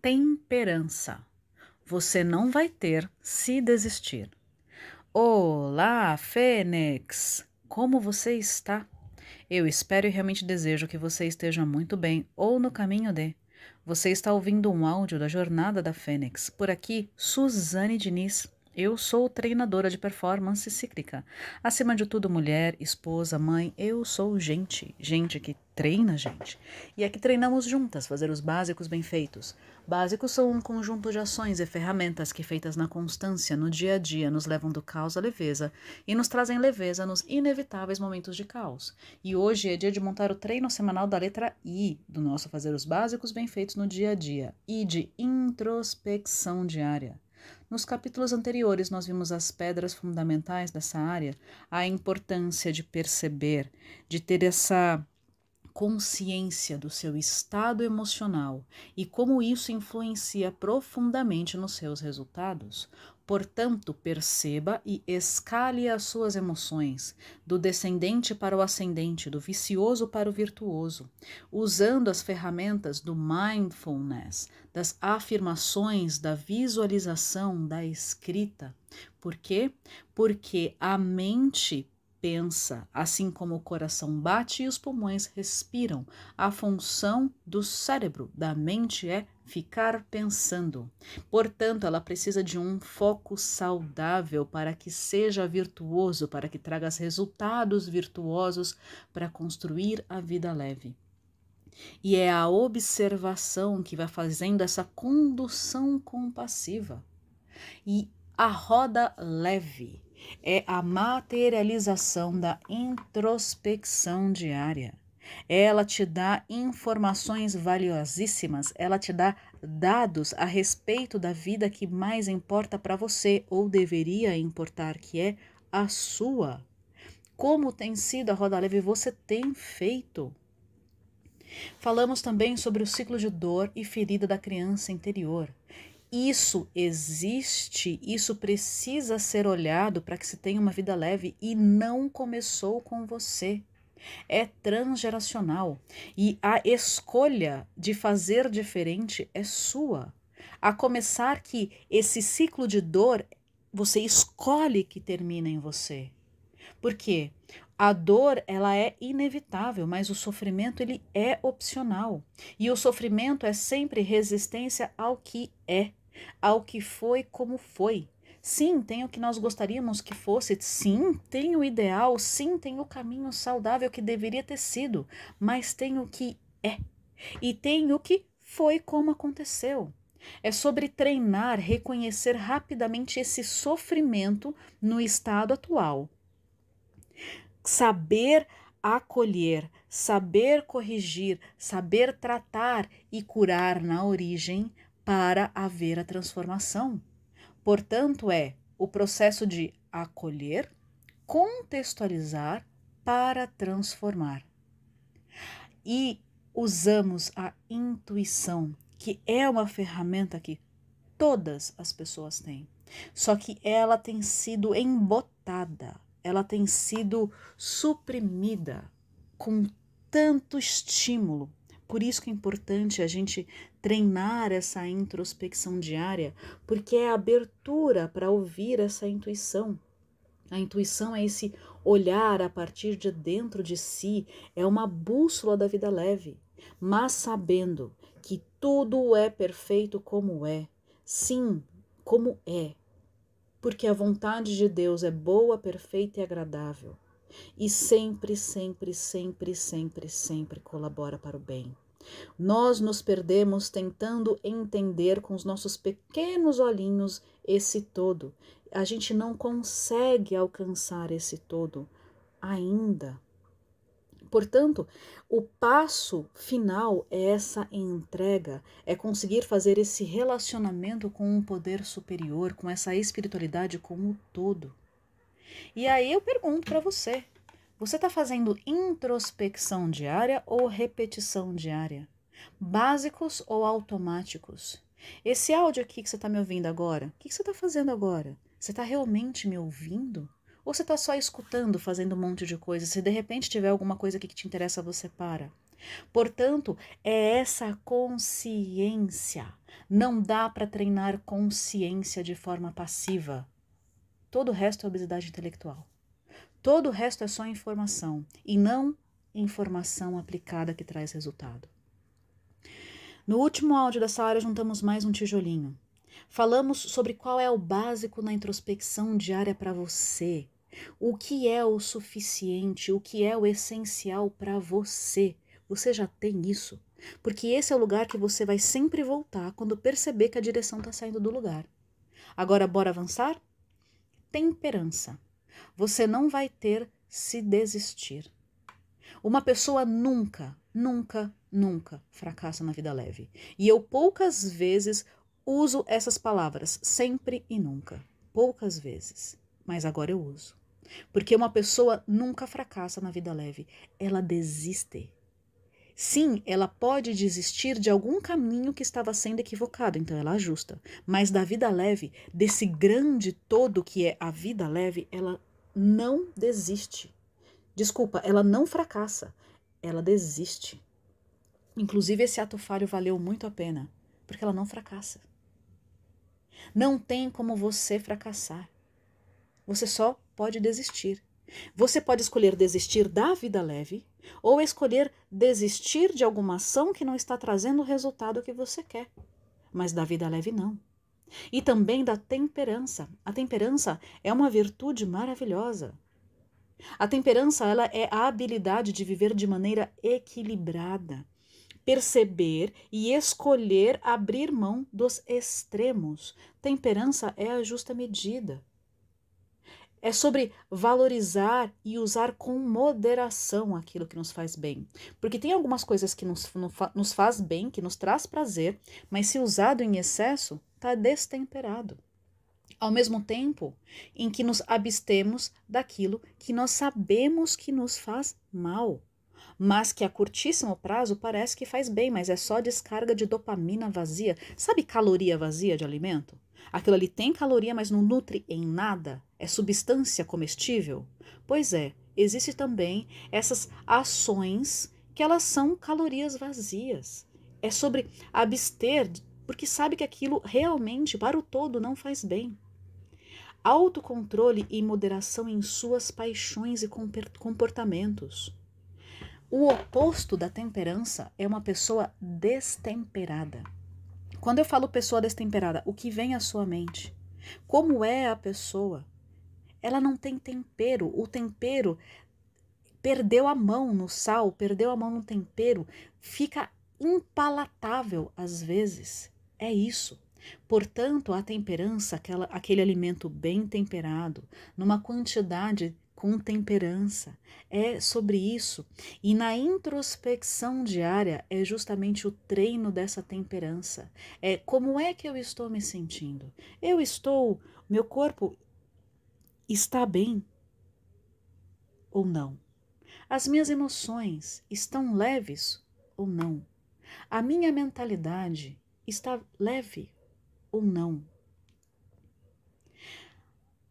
temperança. Você não vai ter se desistir. Olá, Fênix! Como você está? Eu espero e realmente desejo que você esteja muito bem ou no caminho de. Você está ouvindo um áudio da Jornada da Fênix. Por aqui, Suzane Diniz. Eu sou treinadora de performance cíclica. Acima de tudo, mulher, esposa, mãe, eu sou gente. Gente que treina gente. E aqui treinamos juntas, fazer os básicos bem feitos. Básicos são um conjunto de ações e ferramentas que, feitas na constância, no dia a dia, nos levam do caos à leveza e nos trazem leveza nos inevitáveis momentos de caos. E hoje é dia de montar o treino semanal da letra I, do nosso fazer os básicos bem feitos no dia a dia, e de introspecção diária. Nos capítulos anteriores, nós vimos as pedras fundamentais dessa área, a importância de perceber, de ter essa consciência do seu estado emocional e como isso influencia profundamente nos seus resultados. Portanto, perceba e escale as suas emoções, do descendente para o ascendente, do vicioso para o virtuoso, usando as ferramentas do mindfulness, das afirmações, da visualização, da escrita. Por quê? Porque a mente pensa, assim como o coração bate e os pulmões respiram. A função do cérebro, da mente, é ficar pensando. Portanto, ela precisa de um foco saudável para que seja virtuoso, para que traga resultados virtuosos para construir a vida leve. E é a observação que vai fazendo essa condução compassiva. E a roda leve é a materialização da introspecção diária. Ela te dá informações valiosíssimas, ela te dá dados a respeito da vida que mais importa para você, ou deveria importar, que é a sua. Como tem sido a roda leve, você tem feito. Falamos também sobre o ciclo de dor e ferida da criança interior. Isso existe, isso precisa ser olhado para que se tenha uma vida leve e não começou com você. É transgeracional e a escolha de fazer diferente é sua. A começar que esse ciclo de dor você escolhe que termina em você. Por quê? A dor, ela é inevitável, mas o sofrimento, ele é opcional. E o sofrimento é sempre resistência ao que é, ao que foi como foi. Sim, tem o que nós gostaríamos que fosse, sim, tem o ideal, sim, tem o caminho saudável que deveria ter sido, mas tem o que é e tem o que foi como aconteceu. É sobre treinar, reconhecer rapidamente esse sofrimento no estado atual. Saber acolher, saber corrigir, saber tratar e curar na origem para haver a transformação. Portanto, é o processo de acolher, contextualizar para transformar. E usamos a intuição, que é uma ferramenta que todas as pessoas têm, só que ela tem sido embotada, ela tem sido suprimida com tanto estímulo. Por isso que é importante a gente treinar essa introspecção diária, porque é a abertura para ouvir essa intuição. A intuição é esse olhar a partir de dentro de si, é uma bússola da vida leve, mas sabendo que tudo é perfeito como é. Sim, como é. Porque a vontade de Deus é boa, perfeita e agradável. E sempre, sempre, sempre, sempre, sempre colabora para o bem. Nós nos perdemos tentando entender com os nossos pequenos olhinhos esse todo. A gente não consegue alcançar esse todo ainda. Portanto, o passo final é essa entrega, é conseguir fazer esse relacionamento com um poder superior, com essa espiritualidade como um todo. E aí eu pergunto para você, você está fazendo introspecção diária ou repetição diária? Básicos ou automáticos? Esse áudio aqui que você está me ouvindo agora, o que você está fazendo agora? Você está realmente me ouvindo? Ou você está só escutando, fazendo um monte de coisa? Se de repente tiver alguma coisa aqui que te interessa, você para. Portanto, é essa consciência. Não dá para treinar consciência de forma passiva. Todo o resto é obesidade intelectual. Todo o resto é só informação e não informação aplicada que traz resultado. No último áudio dessa área, juntamos mais um tijolinho. Falamos sobre qual é o básico na introspecção diária para você. O que é o suficiente, o que é o essencial para você. Você já tem isso? Porque esse é o lugar que você vai sempre voltar quando perceber que a direção está saindo do lugar. Agora, bora avançar? Temperança. Você não vai ter se desistir. Uma pessoa nunca fracassa na vida leve. E eu poucas vezes uso essas palavras, sempre e nunca. Poucas vezes. Mas agora eu uso. Porque uma pessoa nunca fracassa na vida leve. Ela desiste. Sim, ela pode desistir de algum caminho que estava sendo equivocado, então ela ajusta. Mas da vida leve, desse grande todo que é a vida leve, ela não desiste. Desculpa, ela não fracassa, ela desiste. Inclusive, esse ato falho valeu muito a pena, porque ela não fracassa. Não tem como você fracassar. Você só pode desistir. Você pode escolher desistir da vida leve ou escolher desistir de alguma ação que não está trazendo o resultado que você quer. Mas da vida leve não. E também da temperança. A temperança é uma virtude maravilhosa. A temperança, ela é a habilidade de viver de maneira equilibrada, perceber e escolher abrir mão dos extremos. Temperança é a justa medida. É sobre valorizar e usar com moderação aquilo que nos faz bem. Porque tem algumas coisas que nos faz bem, que nos traz prazer, mas se usado em excesso, está destemperado. Ao mesmo tempo em que nos abstemos daquilo que nós sabemos que nos faz mal, mas que a curtíssimo prazo parece que faz bem, mas é só descarga de dopamina vazia. Sabe caloria vazia de alimento? Aquilo ali tem caloria, mas não nutre em nada. É substância comestível? Pois é, existe também essas ações que elas são calorias vazias. É sobre abster, porque sabe que aquilo realmente, para o todo, não faz bem. Autocontrole e moderação em suas paixões e comportamentos. O oposto da temperança é uma pessoa destemperada. Quando eu falo pessoa destemperada, o que vem à sua mente? Como é a pessoa? Ela não tem tempero. O tempero perdeu a mão no sal, perdeu a mão no tempero, fica impalatável às vezes. É isso. Portanto, a temperança, aquele alimento bem temperado, numa quantidade com temperança, é sobre isso. E na introspecção diária é justamente o treino dessa temperança. É como é que eu estou me sentindo? Meu corpo está bem ou não? As minhas emoções estão leves ou não? A minha mentalidade está leve ou não?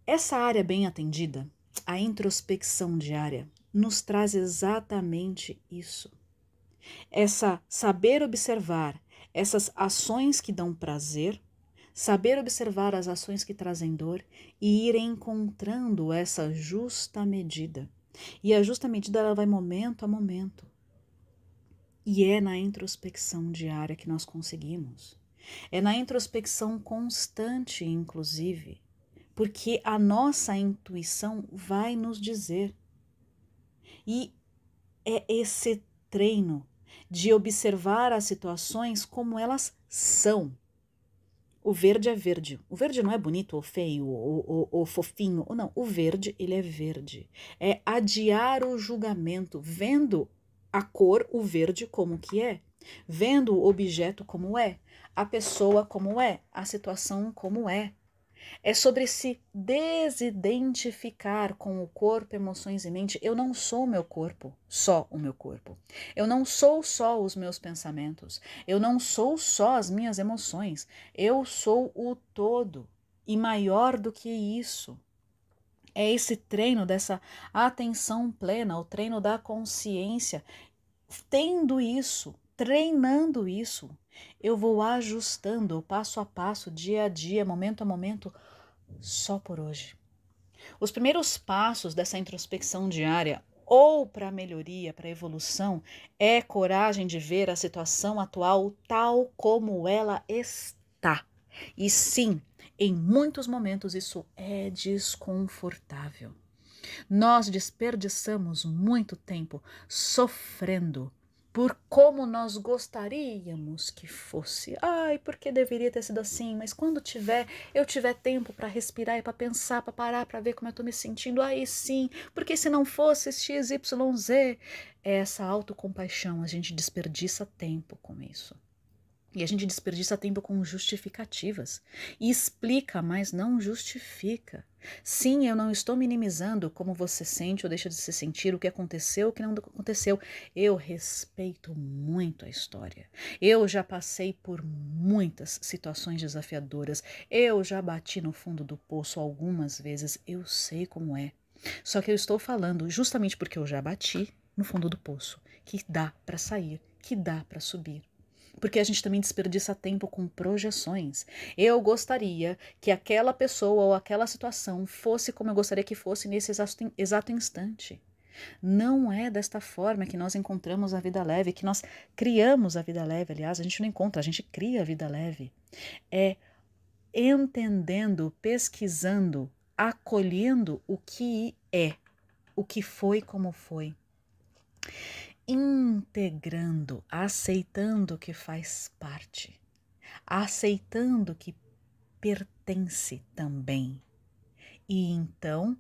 Essa área bem atendida, a introspecção diária, nos traz exatamente isso. Saber observar essas ações que dão prazer, saber observar as ações que trazem dor e ir encontrando essa justa medida. E a justa medida ela vai momento a momento. E é na introspecção diária que nós conseguimos. É na introspecção constante, inclusive, porque a nossa intuição vai nos dizer. E é esse treino de observar as situações como elas são. O verde é verde. O verde não é bonito ou feio ou fofinho. Ou não, o verde, ele é verde. É adiar o julgamento, vendo a cor, o verde, como que é. Vendo o objeto como é. A pessoa como é. A situação como é. É sobre se desidentificar com o corpo, emoções e mente. Eu não sou o meu corpo, só o meu corpo. Eu não sou só os meus pensamentos. Eu não sou só as minhas emoções. Eu sou o todo. E maior do que isso. É esse treino dessa atenção plena, o treino da consciência, tendo isso, treinando isso, eu vou ajustando passo a passo, dia a dia, momento a momento, só por hoje. Os primeiros passos dessa introspecção diária, ou para a melhoria, para a evolução, é coragem de ver a situação atual tal como ela está. E sim, em muitos momentos isso é desconfortável. Nós desperdiçamos muito tempo sofrendo por como nós gostaríamos que fosse. Ai, porque deveria ter sido assim, mas quando eu tiver tempo para respirar e para pensar, para parar, para ver como eu estou me sentindo, aí sim, porque se não fosse X, Y, Z, essa autocompaixão, a gente desperdiça tempo com isso. E a gente desperdiça tempo com justificativas. E explica, mas não justifica. Sim, eu não estou minimizando como você sente ou deixa de se sentir, o que aconteceu, o que não aconteceu. Eu respeito muito a história. Eu já passei por muitas situações desafiadoras. Eu já bati no fundo do poço algumas vezes. Eu sei como é. Só que eu estou falando justamente porque eu já bati no fundo do poço, que dá para sair, que dá para subir. Porque a gente também desperdiça tempo com projeções. Eu gostaria que aquela pessoa ou aquela situação fosse como eu gostaria que fosse nesse exato instante. Não é desta forma que nós encontramos a vida leve, que nós criamos a vida leve. Aliás, a gente não encontra, a gente cria a vida leve. É entendendo, pesquisando, acolhendo o que é, o que foi como foi, integrando, aceitando que faz parte, aceitando que pertence também. E então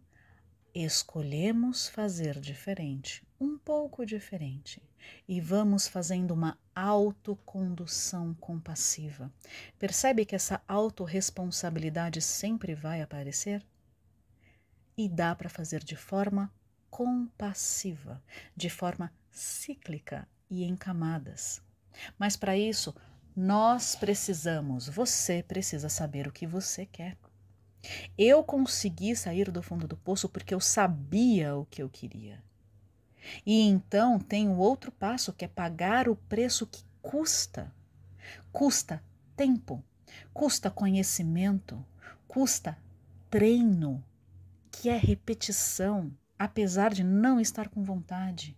escolhemos fazer diferente, um pouco diferente, e vamos fazendo uma autocondução compassiva. Percebe que essa autorresponsabilidade sempre vai aparecer? E dá para fazer de forma compassiva, de forma cíclica e em camadas. Mas para isso, você precisa saber o que você quer. Eu consegui sair do fundo do poço porque eu sabia o que eu queria. E então tem o outro passo, que é pagar o preço que custa. Custa tempo, custa conhecimento, custa treino, que é repetição, apesar de não estar com vontade.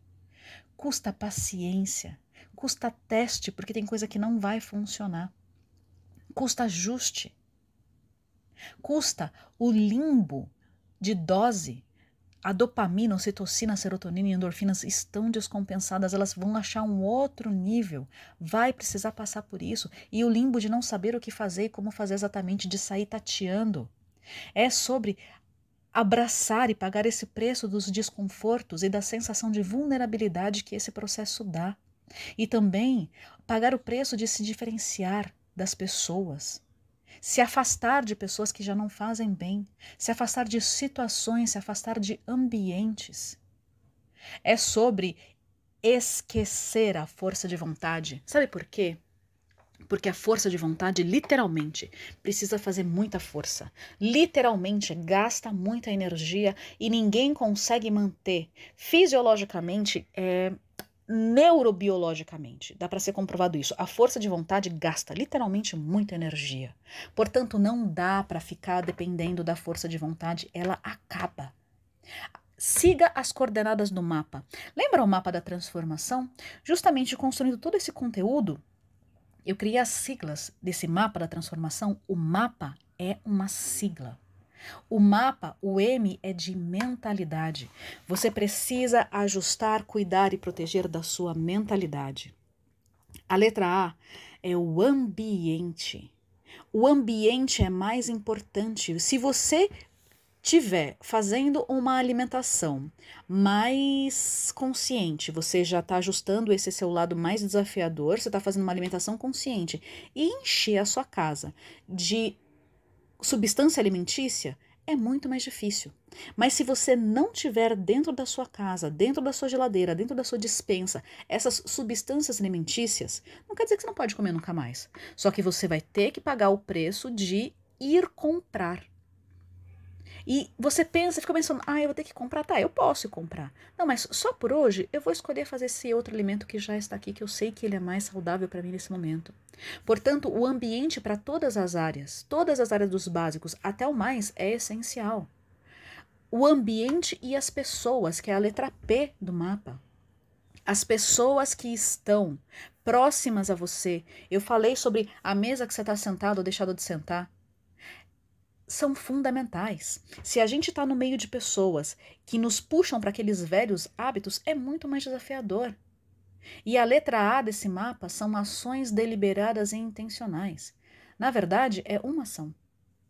Custa paciência, custa teste, porque tem coisa que não vai funcionar. Custa ajuste. Custa o limbo de dose. A dopamina, ocitocina, a serotonina e endorfinas estão descompensadas, elas vão achar um outro nível. Vai precisar passar por isso. E o limbo de não saber o que fazer e como fazer exatamente, de sair tateando. É sobre abraçar e pagar esse preço dos desconfortos e da sensação de vulnerabilidade que esse processo dá. E também pagar o preço de se diferenciar das pessoas. Se afastar de pessoas que já não fazem bem. Se afastar de situações, se afastar de ambientes. É sobre esquecer a força de vontade. Sabe por quê? Porque a força de vontade, literalmente, precisa fazer muita força. Literalmente, gasta muita energia e ninguém consegue manter fisiologicamente, neurobiologicamente. Dá para ser comprovado isso. A força de vontade gasta literalmente muita energia. Portanto, não dá para ficar dependendo da força de vontade, ela acaba. Siga as coordenadas do mapa. Lembra o mapa da transformação? Justamente construindo todo esse conteúdo, eu criei as siglas desse mapa da transformação. O mapa é uma sigla. O mapa, o M, é de mentalidade. Você precisa ajustar, cuidar e proteger da sua mentalidade. A letra A é o ambiente. O ambiente é mais importante. Se você tiver fazendo uma alimentação mais consciente, você já está ajustando esse seu lado mais desafiador, você está fazendo uma alimentação consciente e encher a sua casa de substância alimentícia, é muito mais difícil. Mas se você não tiver dentro da sua casa, dentro da sua geladeira, dentro da sua despensa, essas substâncias alimentícias, não quer dizer que você não pode comer nunca mais. Só que você vai ter que pagar o preço de ir comprar. E você pensa, fica pensando, eu vou ter que comprar, tá, eu posso comprar. Não, mas só por hoje eu vou escolher fazer esse outro alimento que já está aqui, que eu sei que ele é mais saudável para mim nesse momento. Portanto, o ambiente para todas as áreas dos básicos até o mais, é essencial. O ambiente e as pessoas, que é a letra P do mapa. As pessoas que estão próximas a você. Eu falei sobre a mesa que você está sentado ou deixado de sentar. São fundamentais. Se a gente está no meio de pessoas que nos puxam para aqueles velhos hábitos, é muito mais desafiador. E a letra A desse mapa são ações deliberadas e intencionais. Na verdade, é uma ação.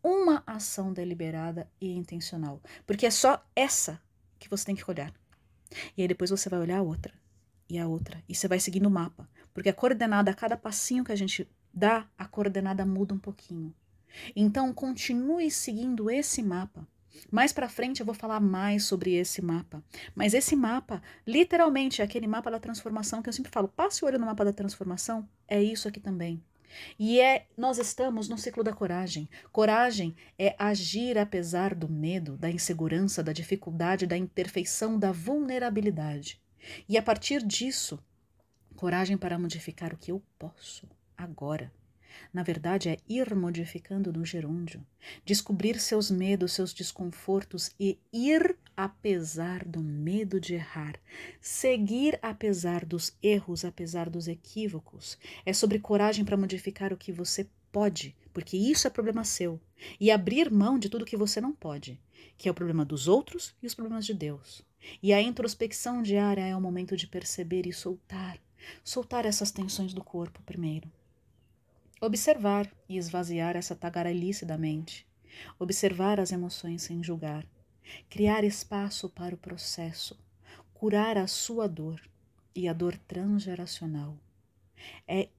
Uma ação deliberada e intencional. Porque é só essa que você tem que olhar. E aí depois você vai olhar a outra. E a outra. E você vai seguindo o mapa. Porque a coordenada, a cada passinho que a gente dá, a coordenada muda um pouquinho. Então, continue seguindo esse mapa. Mais para frente eu vou falar mais sobre esse mapa. Mas esse mapa, literalmente, é aquele mapa da transformação que eu sempre falo. Passe o olho no mapa da transformação. É isso aqui também. E nós estamos no ciclo da coragem. Coragem é agir apesar do medo, da insegurança, da dificuldade, da imperfeição, da vulnerabilidade. E a partir disso, coragem para modificar o que eu posso agora. Na verdade, é ir modificando no gerúndio, descobrir seus medos, seus desconfortos e ir apesar do medo de errar, seguir apesar dos erros, apesar dos equívocos. É sobre coragem para modificar o que você pode, porque isso é problema seu, e abrir mão de tudo que você não pode, que é o problema dos outros e os problemas de Deus. E a introspecção diária é o momento de perceber e soltar essas tensões do corpo primeiro. Observar e esvaziar essa tagarelice da mente. Observar as emoções sem julgar. Criar espaço para o processo. Curar a sua dor e a dor transgeracional. É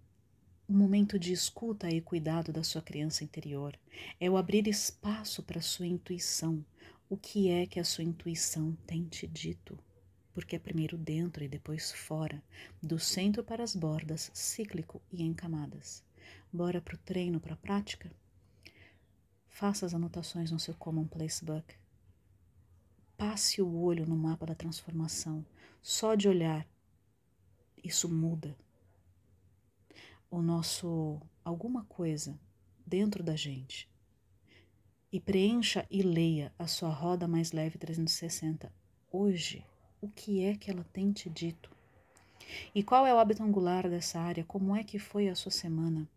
um momento de escuta e cuidado da sua criança interior. É o abrir espaço para a sua intuição. O que é que a sua intuição tem te dito? Porque é primeiro dentro e depois fora, do centro para as bordas, cíclico e em camadas. Bora pro treino, pra prática? Faça as anotações no seu Commonplace Book. Passe o olho no mapa da transformação. Só de olhar, isso muda alguma coisa dentro da gente. E preencha e leia a sua roda mais leve 360. Hoje, o que é que ela tem te dito? E qual é o hábito angular dessa área? Como é que foi a sua semana?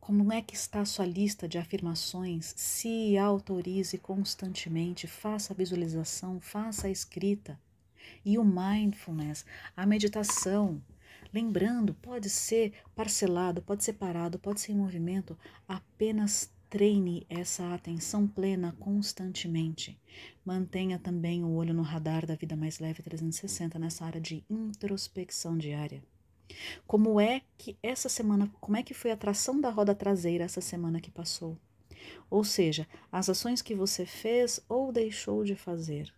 Como é que está a sua lista de afirmações? Se autorize constantemente, faça a visualização, faça a escrita. E o mindfulness, a meditação. Lembrando, pode ser parcelado, pode ser parado, pode ser em movimento. Apenas treine essa atenção plena constantemente. Mantenha também o olho no radar da vida mais leve 360 nessa área de introspecção diária. Como é que foi a tração da roda traseira essa semana que passou? Ou seja, as ações que você fez ou deixou de fazer.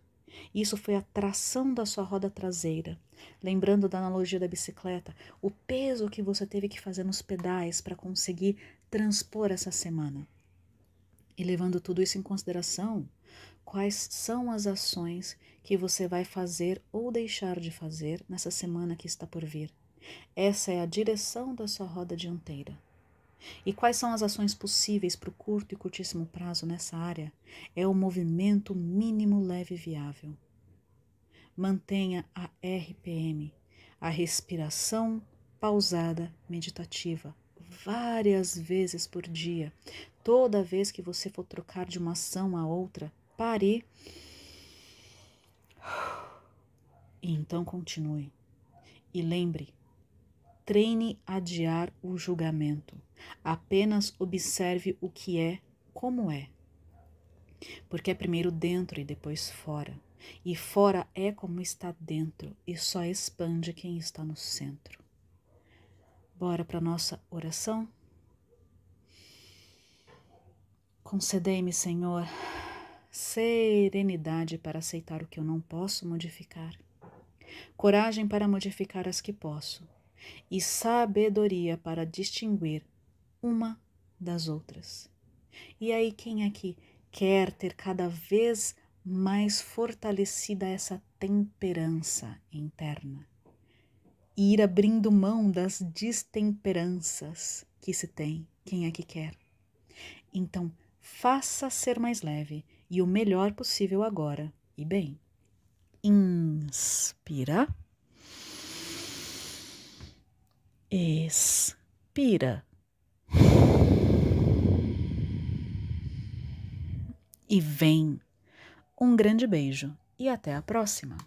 Isso foi a tração da sua roda traseira. Lembrando da analogia da bicicleta, o peso que você teve que fazer nos pedais para conseguir transpor essa semana. E levando tudo isso em consideração, quais são as ações que você vai fazer ou deixar de fazer nessa semana que está por vir? Essa é a direção da sua roda dianteira. E quais são as ações possíveis para o curto e curtíssimo prazo nessa área? É o movimento mínimo leve e viável. Mantenha a RPM, a respiração pausada meditativa, várias vezes por dia. Toda vez que você for trocar de uma ação a outra, pare e então continue. E lembre, treine a adiar o julgamento. Apenas observe o que é, como é. Porque é primeiro dentro e depois fora. E fora é como está dentro e só expande quem está no centro. Bora para nossa oração? Concedei-me, Senhor, serenidade para aceitar o que eu não posso modificar, coragem para modificar as que posso e sabedoria para distinguir uma das outras. E aí, quem é que quer ter cada vez mais fortalecida essa temperança interna e ir abrindo mão das destemperanças que se tem, quem é que quer. Então, faça ser mais leve e o melhor possível agora. E bem, inspira, expira. E vem. Um grande beijo e até a próxima!